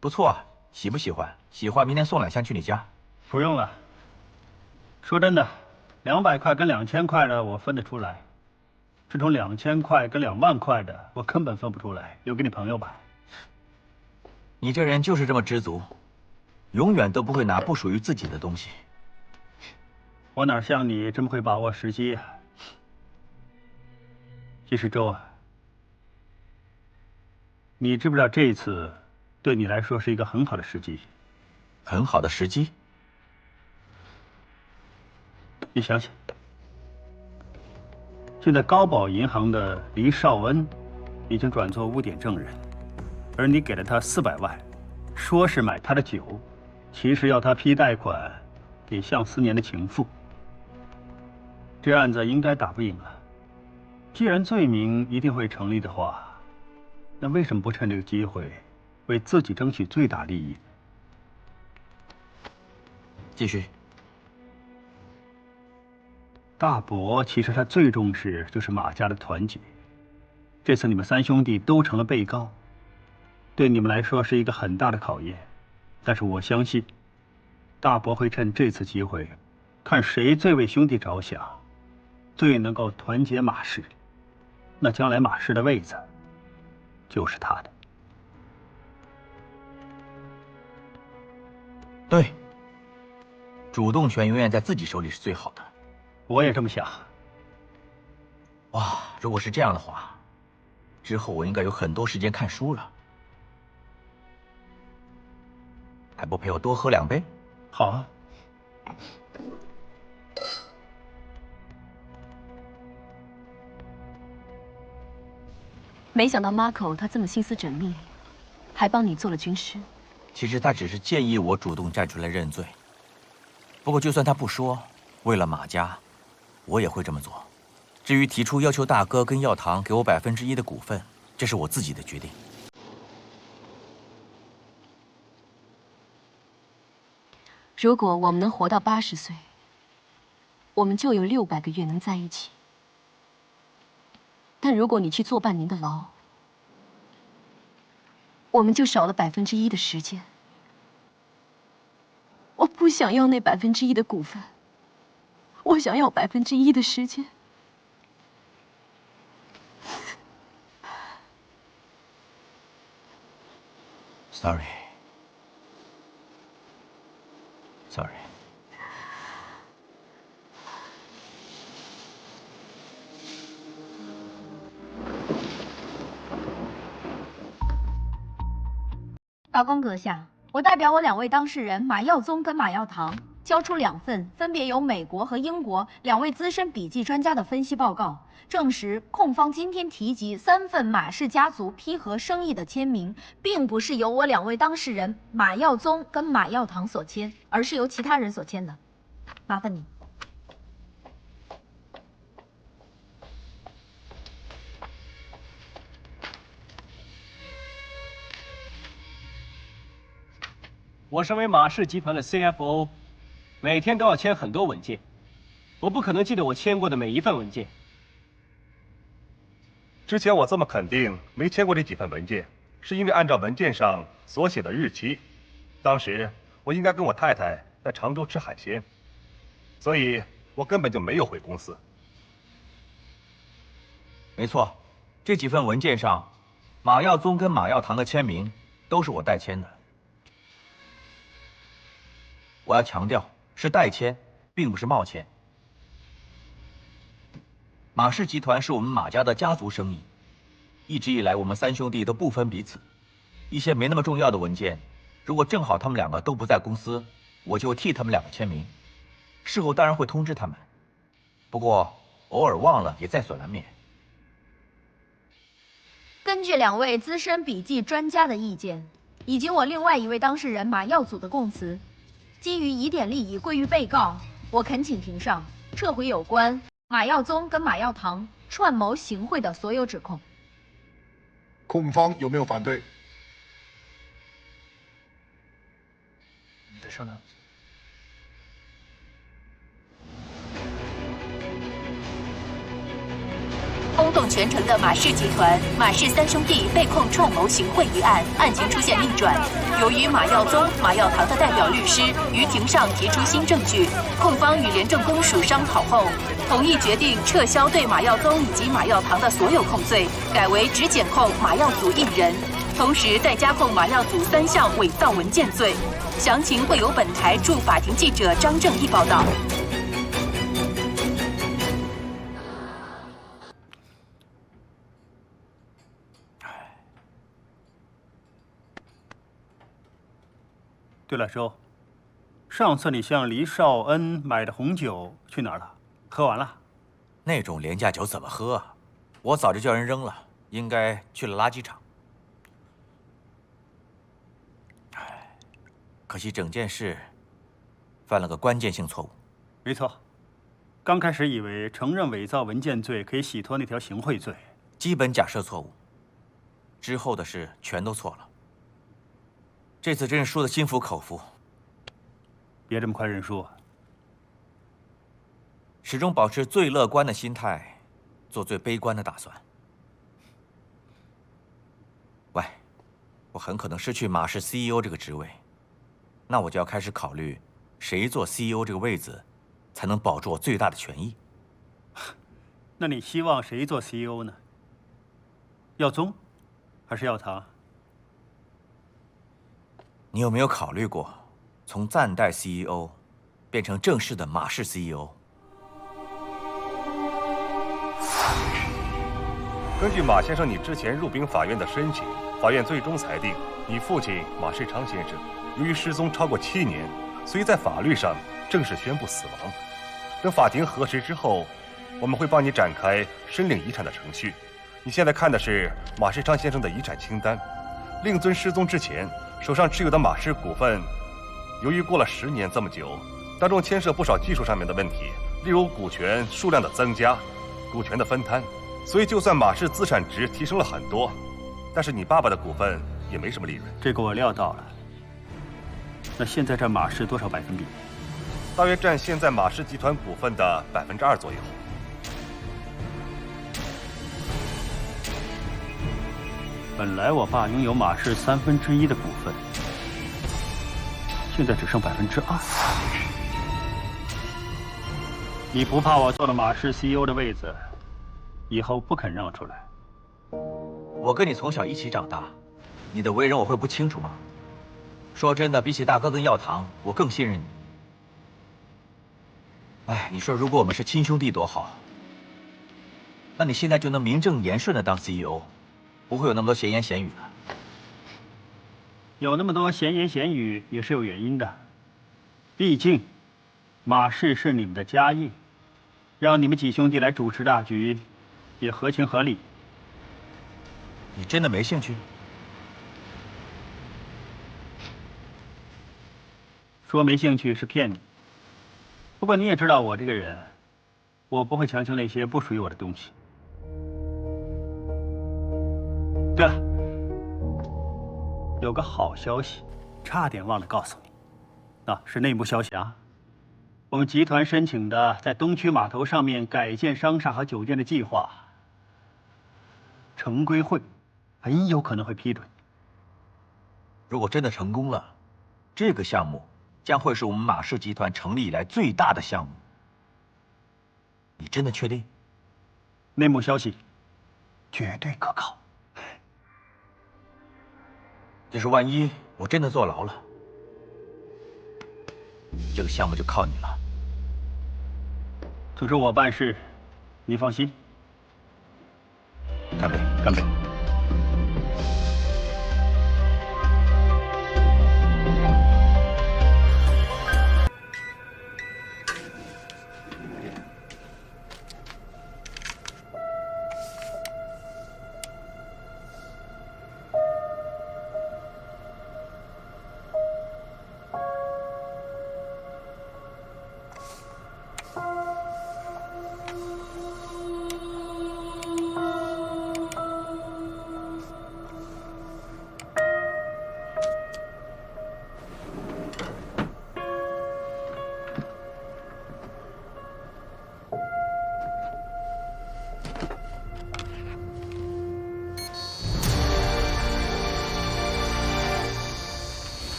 不错啊，喜不喜欢？喜欢，明天送2箱去你家。不用了。说真的，200块跟2000块的我分得出来，这种2000块跟2万块的我根本分不出来，留给你朋友吧。你这人就是这么知足，永远都不会拿不属于自己的东西。我哪像你这么会把握时机啊？其实周啊，你知不知道这一次对你来说是一个很好的时机？很好的时机。你想想，现在高宝银行的黎少恩已经转做污点证人，而你给了他400万，说是买他的酒，其实要他批贷款给向思年的情妇。这案子应该打不赢了。既然罪名一定会成立的话，那为什么不趁这个机会为自己争取最大利益？继续。大伯其实他最重视就是马家的团结。这次你们3兄弟都成了被告，对你们来说是一个很大的考验。但是我相信，大伯会趁这次机会，看谁最为兄弟着想，最能够团结马氏。那将来马氏的位子，就是他的。对，主动权永远在自己手里是最好的。我也这么想。哇，如果是这样的话，之后我应该有很多时间看书了。还不陪我多喝2杯？好啊。没想到 Marco 他这么心思缜密，还帮你做了军师。其实他只是建议我主动站出来认罪。不过就算他不说，为了马家，我也会这么做。至于提出要求大哥跟药堂给我1%的股份，这是我自己的决定。如果我们能活到80岁，我们就有600个月能在一起。但如果你去坐半年的牢，我们就少了1%的时间。我不想要那1%的股份，我想要1%的时间。Sorry。报告阁下，我代表我2位当事人马耀宗跟马耀堂，交出2份分别由美国和英国2位资深笔记专家的分析报告，证实控方今天提及3份马氏家族批核生意的签名，并不是由我2位当事人马耀宗跟马耀堂所签，而是由其他人所签的。麻烦你。我身为马氏集团的 CFO， 每天都要签很多文件，我不可能记得我签过的每一份文件。之前我这么肯定没签过这几份文件，是因为按照文件上所写的日期，当时我应该跟我太太在常州吃海鲜，所以我根本就没有回公司。没错，这几份文件上，马耀宗跟马耀堂的签名都是我代签的。我要强调，是代签，并不是冒签。马氏集团是我们马家的家族生意，一直以来我们3兄弟都不分彼此。一些没那么重要的文件，如果正好他们2个都不在公司，我就替他们2个签名。事后当然会通知他们，不过偶尔忘了也在所难免。根据2位资深笔记专家的意见，以及我另外1位当事人马耀祖的供词，基于疑点利益归于被告，我恳请庭上撤回有关马耀宗跟马耀堂串谋行贿的所有指控。控方有没有反对？你的手呢？轰动全城的马氏集团马氏三兄弟被控串谋行贿一案，案情出现逆转。由于马耀宗、马耀堂的代表律师于庭上提出新证据，控方与廉政公署商讨后，同意决定撤销对马耀宗以及马耀堂的所有控罪，改为只检控马耀祖一人，同时再加控马耀祖3项伪造文件罪。详情会由本台驻法庭记者张正义报道。对了，周，上次你向黎少恩买的红酒去哪儿了？喝完了？那种廉价酒怎么喝啊？我早就叫人扔了，应该去了垃圾场。唉，可惜整件事犯了个关键性错误。没错，刚开始以为承认伪造文件罪可以洗脱那条行贿罪，基本假设错误，之后的事全都错了。这次真是输得心服口服。别这么快认输。始终保持最乐观的心态，做最悲观的打算。喂，我很可能失去马氏 CEO 这个职位，那我就要开始考虑，谁做 CEO 这个位子，才能保住我最大的权益。那你希望谁做 CEO 呢？耀宗，还是耀堂？你有没有考虑过，从暂代 CEO 变成正式的马氏 CEO？ 根据马先生你之前入禀法院的申请，法院最终裁定，你父亲马世昌先生由于失踪超过7年，所以在法律上正式宣布死亡。等法庭核实之后，我们会帮你展开申领遗产的程序。你现在看的是马世昌先生的遗产清单。令尊失踪之前，手上持有的马氏股份，由于过了10年这么久，当中牵涉不少技术上面的问题，例如股权数量的增加、股权的分摊，所以就算马氏资产值提升了很多，但是你爸爸的股份也没什么利润。这个我料到了。那现在占马氏多少百分比？大约占现在马氏集团股份的2%左右。本来我爸拥有马氏1/3的股份，现在只剩2%。你不怕我做了马氏 CEO 的位子，以后不肯让出来？我跟你从小一起长大，你的为人我会不清楚吗？说真的，比起大哥跟耀堂，我更信任你。哎，你说如果我们是亲兄弟多好，那你现在就能名正言顺的当 CEO。不会有那么多闲言闲语的。有那么多闲言闲语也是有原因的，毕竟马氏是你们的家业，让你们几兄弟来主持大局，也合情合理。你真的没兴趣？说没兴趣是骗你。不过你也知道我这个人，我不会强求那些不属于我的东西。对了，有个好消息，差点忘了告诉你，是内幕消息啊。我们集团申请的在东区码头上面改建商厦和酒店的计划，城规会很有可能会批准。如果真的成功了，这个项目将会是我们马氏集团成立以来最大的项目。你真的确定？内幕消息，绝对可靠。就是万一我真的坐牢了，这个项目就靠你了。总之我办事，你放心。干杯！干杯！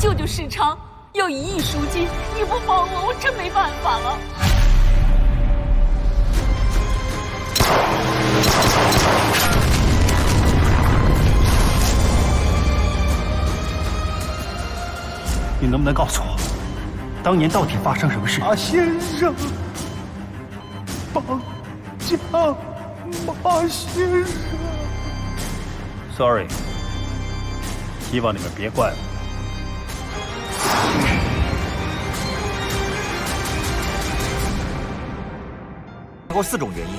救救世昌，要1亿赎金，你不帮我真没办法了。你能不能告诉我，当年到底发生什么事？马先生，绑架马先生。Sorry， 希望你们别怪我。包括4种原因：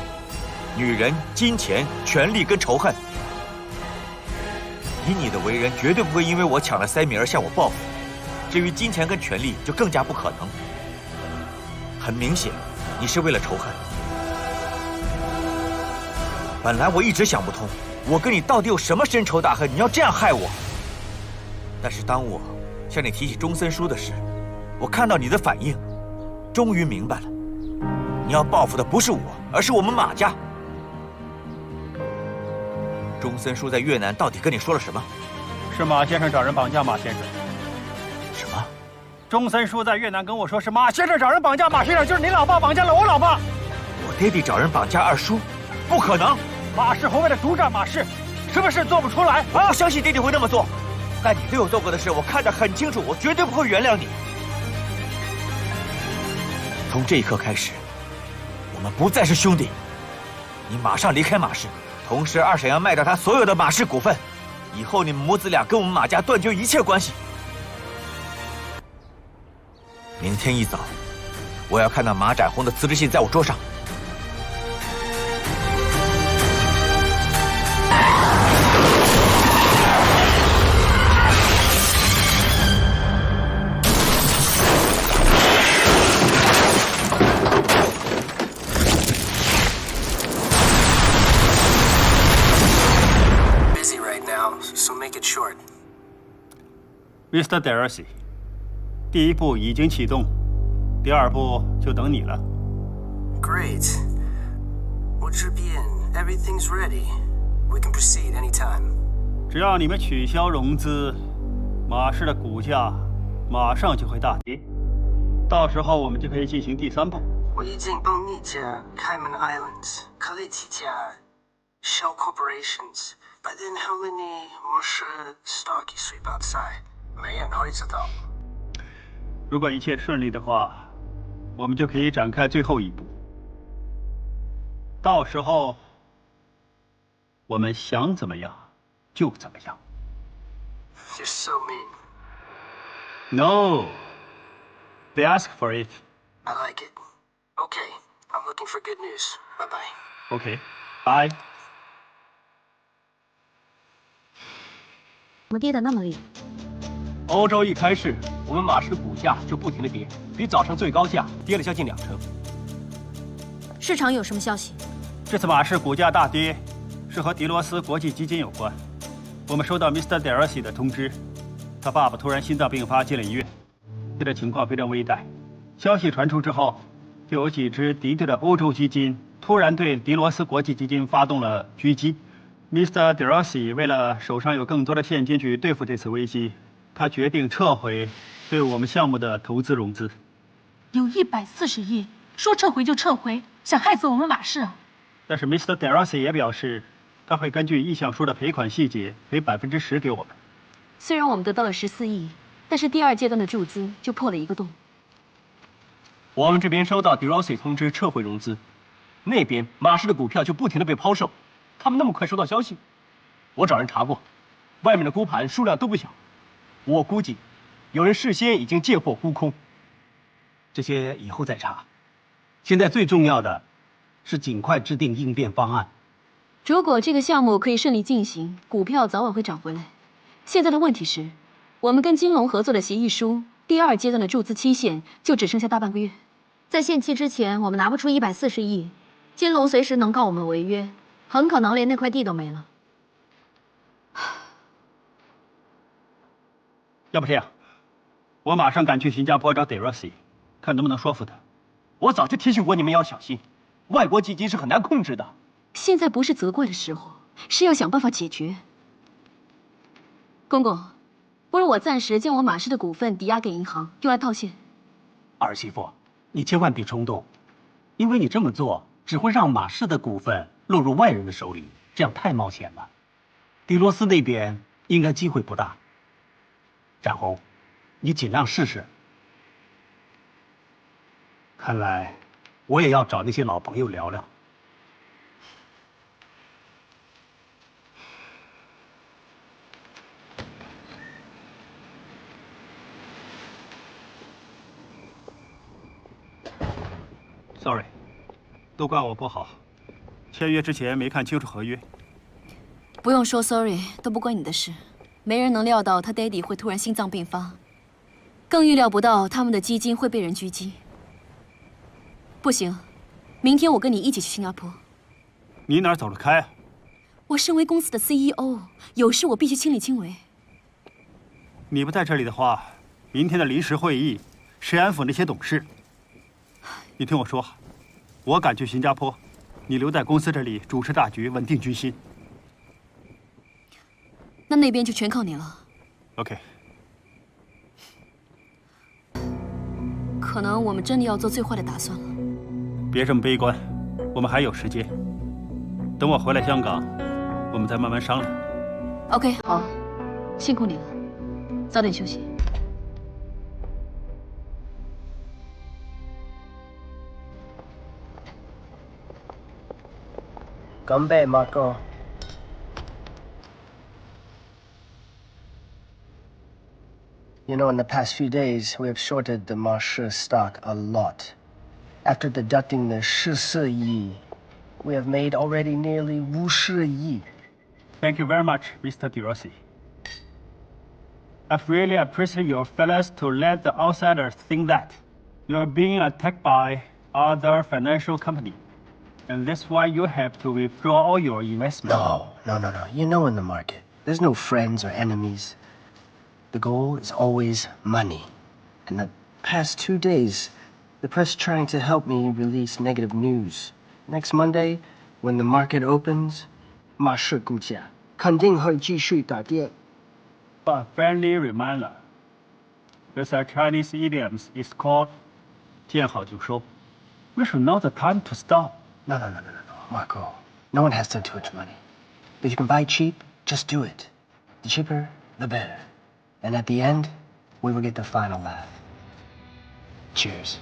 女人、金钱、权力跟仇恨。以你的为人，绝对不会因为我抢了塞米而向我报复。至于金钱跟权力，就更加不可能。很明显，你是为了仇恨。本来我一直想不通，我跟你到底有什么深仇大恨，你要这样害我？但是当我向你提起中森书的事，我看到你的反应，终于明白了，你要报复的不是我，而是我们马家。中森书在越南到底跟你说了什么？是马先生找人绑架马先生。什么？中森书在越南跟我说是马先生找人绑架马先生，就是你老爸绑架了我老爸。我爹地找人绑架二叔，不可能！马世宏为了独占马氏，什么事做不出来？我不相信爹地会那么做。但你对我做过的事，我看得很清楚，我绝对不会原谅你。从这一刻开始，我们不再是兄弟。你马上离开马氏，同时二婶要卖掉他所有的马氏股份，以后你们母子俩跟我们马家断绝一切关系。明天一早，我要看到马展宏的辞职信在我桌上。So make it short. Mr. Darcy， 第1步已经启动，第2步就等你了。Great. 我这边 everything's ready. We can proceed anytime. 只要你们取消融资，马氏的股价马上就会大跌，到时候我们就可以进行第3步。我已经帮你家 Cayman Islands 开了几家 Shell Corporations。By then， 后来你我是 stock 水爆赛，没人会知道。如果一切顺利的话，我们就可以展开最后一步。到时候，我们想怎么样就怎么样。You're so mean. No, they ask for it. I like it. Okay, I'm looking for good news. Bye bye. Okay, bye. 怎么跌得那么厉害？欧洲一开市，我们马氏的股价就不停的跌，比早上最高价跌了将近2成。市场有什么消息？这次马氏股价大跌，是和迪罗斯国际基金有关。我们收到 Mr. Darcy 的通知，他爸爸突然心脏病发进了医院，现在情况非常危殆。消息传出之后，就有几支敌对的欧洲基金突然对迪罗斯国际基金发动了狙击。Mr. Darcy 为了手上有更多的现金去对付这次危机，他决定撤回对我们项目的投资融资。有140亿，说撤回就撤回，想害死我们马氏啊！但是 Mr. Darcy 也表示，他会根据意向书的赔款细节赔10%给我们。虽然我们得到了14亿，但是第2阶段的注资就破了一个洞。我们这边收到 Darcy 通知撤回融资，那边马氏的股票就不停的被抛售。他们那么快收到消息，我找人查过，外面的沽盘数量都不小，我估计有人事先已经借货沽空。这些以后再查，现在最重要的是尽快制定应变方案。如果这个项目可以顺利进行，股票早晚会涨回来。现在的问题是，我们跟金龙合作的协议书第2阶段的注资期限就只剩下大半个月，在限期之前，我们拿不出140亿，金龙随时能告我们违约。很可能连那块地都没了。要不这样，我马上赶去新加坡找 Darcy， 看能不能说服他。我早就提醒过你们要小心，外国基金是很难控制的。现在不是责怪的时候，是要想办法解决。公公，不如我暂时将我马氏的股份抵押给银行，用来套现。儿媳妇，你千万别冲动，因为你这么做只会让马氏的股份落入外人的手里，这样太冒险了。迪罗斯那边应该机会不大。展宏，你尽量试试。看来我也要找那些老朋友聊聊。Sorry， 都怪我不好，签约之前没看清楚合约。不用说 sorry， 都不关你的事。没人能料到他爹地会突然心脏病发，更预料不到他们的基金会被人狙击。不行，明天我跟你一起去新加坡。你哪儿走得开啊？我身为公司的 CEO， 有事我必须亲力亲为。你不在这里的话，明天的临时会议谁安抚那些董事？你听我说，我赶去新加坡，你留在公司这里主持大局，稳定军心。那边就全靠你了。OK。可能我们真的要做最坏的打算了。别这么悲观，我们还有时间。等我回来香港，我们再慢慢商量。OK， 好，辛苦你了，早点休息。干杯 ，Marco。You know, in the past few days, we have shorted the Marche stock a lot. After deducting the 14亿, we have made already nearly 50亿. Thank you very much, Mr. De Rossi. I've really appreciated your fellas to let the outsiders think that you're being attacked by other financial company. And that's why you have to withdraw all your investment. No. You know in the market, there's no friends or enemies. The goal is always money. In the past 2 days, the press trying to help me release negative news. Next Monday, when the market opens, 马氏股价肯定会继续大跌。But friendly reminder, there's a Chinese idiom. It's called 见好就收. Which is not the time to stop. No, Marco. No one has too much money. If you can buy cheap, just do it. The cheaper, the better. And at the end, we will get the final laugh. Cheers.